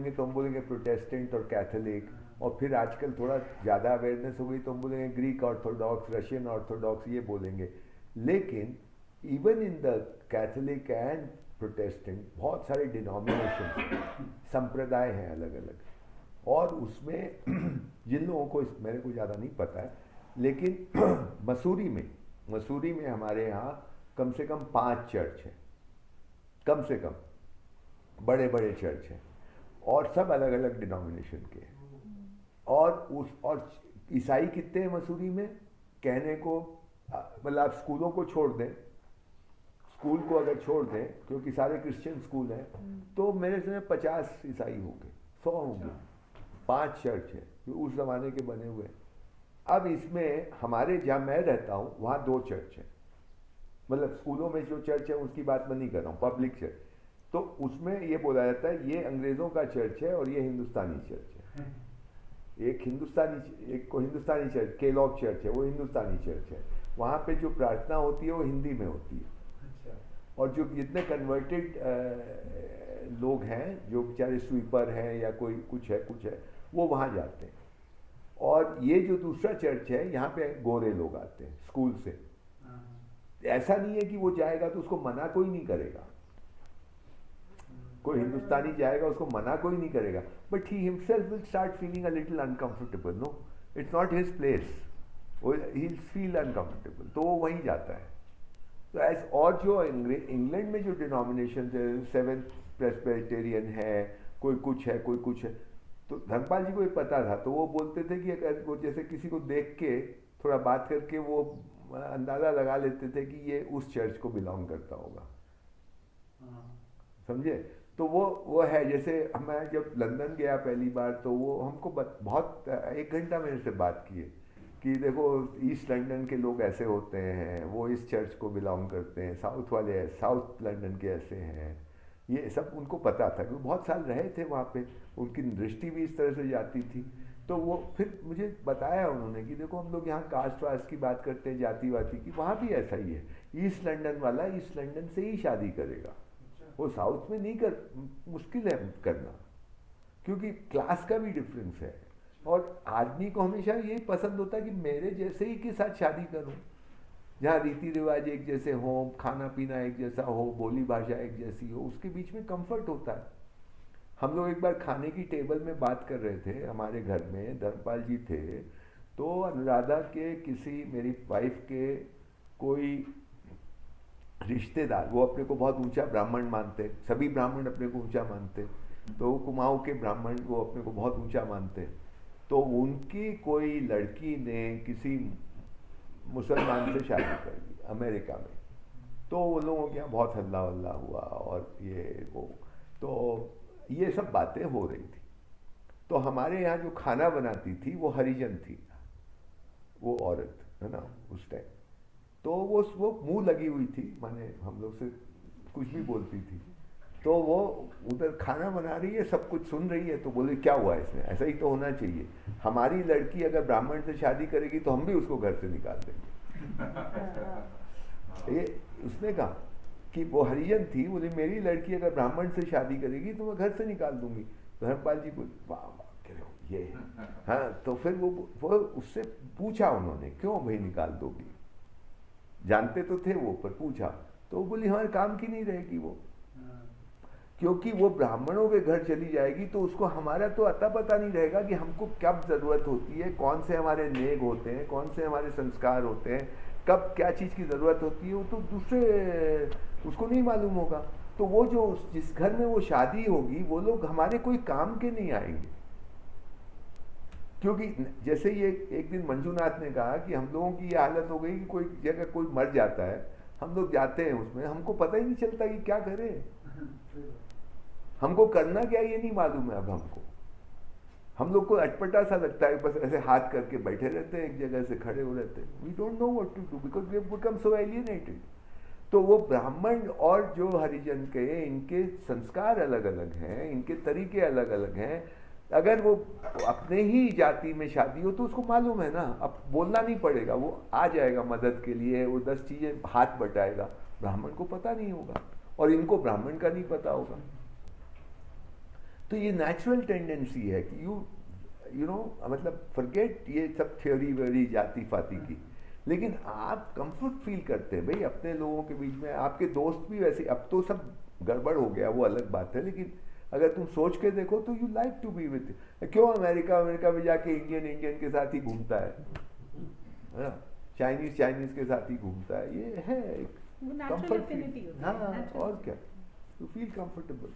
तो हम बोलेंगे प्रोटेस्टेंट और कैथोलिक, और फिर आजकल थोड़ा ज़्यादा अवेयरनेस हो गई तो हम बोलेंगे ग्रीक ऑर्थोडॉक्स, रशियन ऑर्थोडॉक्स, ये बोलेंगे। लेकिन even in the Catholic and Protestant बहुत सारे डिनोमिनेशन संप्रदाय हैं अलग अलग, और उसमें जिन लोगों को मेरे को ज़्यादा नहीं पता है, लेकिन मसूरी में हमारे यहाँ कम से कम 5 चर्च हैं, कम से कम बड़े बड़े चर्च हैं, और सब अलग अलग डिनोमिनेशन के हैं। और ईसाई कितने हैं मसूरी में, कहने को मतलब आप स्कूलों को छोड़ दें, स्कूल को अगर छोड़ दें क्योंकि सारे क्रिश्चियन स्कूल हैं, तो मेरे से 50 ईसाई होंगे, 100 होंगे। 5 चर्च हैं जो उस ज़माने के बने हुए हैं। अब इसमें हमारे जहाँ मैं रहता हूँ वहाँ 2 चर्च हैं, मतलब स्कूलों में जो चर्च है उसकी बात मैं नहीं कर रहा हूँ, पब्लिक चर्च। तो उसमें ये बोला जाता है ये अंग्रेज़ों का चर्च है और ये हिंदुस्तानी चर्च है। एक को हिंदुस्तानी चर्च, केलॉग चर्च है, वो हिंदुस्तानी चर्च है। वहाँ पे जो प्रार्थना होती है वो हिंदी में होती है, और जो जितने कन्वर्टेड लोग हैं जो बेचारे स्वीपर हैं या कोई कुछ है वो वहाँ जाते हैं। और ये जो दूसरा चर्च है यहाँ पे गोरे लोग आते हैं स्कूल से। ऐसा नहीं है कि वो जाएगा तो उसको मना कोई नहीं करेगा, कोई हिंदुस्तानी जाएगा उसको मना कोई नहीं करेगा, but he himself will start feeling a little uncomfortable. No, it's not his place, he will feel uncomfortable, तो वो वहीं जाता है। तो ऐसे और जो इंग्लैंड में जो डिनोमिनेशन है, 7th प्रेस्बिटेरियन है, कोई कुछ है कोई कुछ है, तो धर्मपाल जी को ये पता था, तो वो बोलते थे कि अगर वो जैसे किसी को देख के थोड़ा बात करके वो अंदाज़ा लगा लेते थे कि ये उस चर्च को बिलोंग करता होगा, समझे। तो वो है, जैसे मैं जब लंदन गया पहली बार तो वो हमको बहुत 1 घंटा मेरे से बात किए कि देखो ईस्ट लंदन के लोग ऐसे होते हैं, वो इस चर्च को बिलोंग करते हैं, साउथ वाले साउथ लंदन के ऐसे हैं, ये सब उनको पता था क्योंकि बहुत साल रहे थे वहाँ पे, उनकी दृष्टि भी इस तरह से जाती थी। तो वो फिर मुझे बताया उन्होंने कि देखो हम लोग यहाँ कास्ट वास्ट की बात करते हैं, जाति वाति की, वहाँ भी ऐसा ही है, ईस्ट लंदन वाला ईस्ट लंदन से ही शादी करेगा, वो साउथ में नहीं मुश्किल है करना, क्योंकि क्लास का भी डिफरेंस है। और आदमी को हमेशा यही पसंद होता है कि मेरे जैसे ही के साथ शादी करूं, जहाँ रीति रिवाज एक जैसे हो, खाना पीना एक जैसा हो, बोली भाषा एक जैसी हो, उसके बीच में कंफर्ट होता है। हम लोग एक बार खाने की टेबल में बात कर रहे थे, हमारे घर में धर्मपाल जी थे, तो अनुराधा के किसी मेरी वाइफ के कोई रिश्तेदार, वो अपने को बहुत ऊंचा ब्राह्मण मानते, सभी ब्राह्मण अपने को ऊंचा मानते, तो कुमाऊं के ब्राह्मण वो अपने को बहुत ऊंचा मानते, तो उनकी कोई लड़की ने किसी मुसलमान से शादी कर ली अमेरिका में। तो वो लोगों के यहाँ बहुत हल्ला वल्ला हुआ और ये वो, तो ये सब बातें हो रही थी। तो हमारे यहाँ जो खाना बनाती थी वो हरिजन थी, वो औरत है ना उस टाइम, तो वो मुंह लगी हुई थी, माने हम लोग से कुछ भी बोलती थी। तो वो उधर खाना बना रही है, सब कुछ सुन रही है, तो बोले क्या हुआ इसमें, ऐसा ही तो होना चाहिए, हमारी लड़की अगर ब्राह्मण से शादी करेगी तो हम भी उसको घर से निकाल देंगे। ये उसने कहा कि वो हरिजन थी, बोले मेरी लड़की अगर ब्राह्मण से शादी करेगी तो मैं घर से निकाल दूंगी। धर्मपाल जी बोले वाह वाह ये, हाँ। तो फिर वो उससे पूछा उन्होंने क्यों भाई निकाल दोगी, जानते तो थे वो, पर पूछा तो वो बोली हमारे काम की नहीं रहेगी वो, क्योंकि वो ब्राह्मणों के घर चली जाएगी तो उसको हमारा तो अता पता नहीं रहेगा कि हमको कब ज़रूरत होती है, कौन से हमारे नेग होते हैं, कौन से हमारे संस्कार होते हैं, कब क्या चीज़ की ज़रूरत होती है, वो तो दूसरे उसको नहीं मालूम होगा। तो वो जो जिस घर में वो शादी होगी वो लोग हमारे कोई काम के नहीं आएंगे। क्योंकि जैसे ये एक दिन मंजूनाथ ने कहा कि हम लोगों की ये हालत हो गई कि कोई जगह कोई मर जाता है, हम लोग जाते हैं उसमें, हमको पता ही नहीं चलता कि क्या करें, हमको करना क्या ये नहीं मालूम है। अब हम लोग को अटपटा सा लगता है, बस ऐसे हाथ करके बैठे रहते हैं, एक जगह से खड़े हो रहते हैं, we don't know what to do because we have become so alienated. तो वो ब्राह्मण और जो हरिजन के, इनके संस्कार अलग अलग हैं, इनके तरीके अलग अलग हैं। अगर वो अपने ही जाति में शादी हो तो उसको मालूम है ना, अब बोलना नहीं पड़ेगा, वो आ जाएगा मदद के लिए, वो 10 चीज़ें हाथ बटाएगा। ब्राह्मण को पता नहीं होगा और इनको ब्राह्मण का नहीं पता होगा। तो ये नेचुरल टेंडेंसी है कि यू नो मतलब फॉरगेट ये सब थ्योरी व्योरी जाति फाती की, लेकिन आप कंफर्ट फील करते हैं भाई अपने लोगों के बीच में। आपके दोस्त भी वैसे, अब तो सब गड़बड़ हो गया वो अलग बात है, लेकिन अगर तुम सोच के देखो तो you like to be with. क्यों अमेरिका में जाके इंडियन के साथ ही घूमता है ना, चाइनीज के साथ ही घूमता है, ये है एक कंफर्ट फील। हाँ, और क्या, यू फील कंफर्टेबल।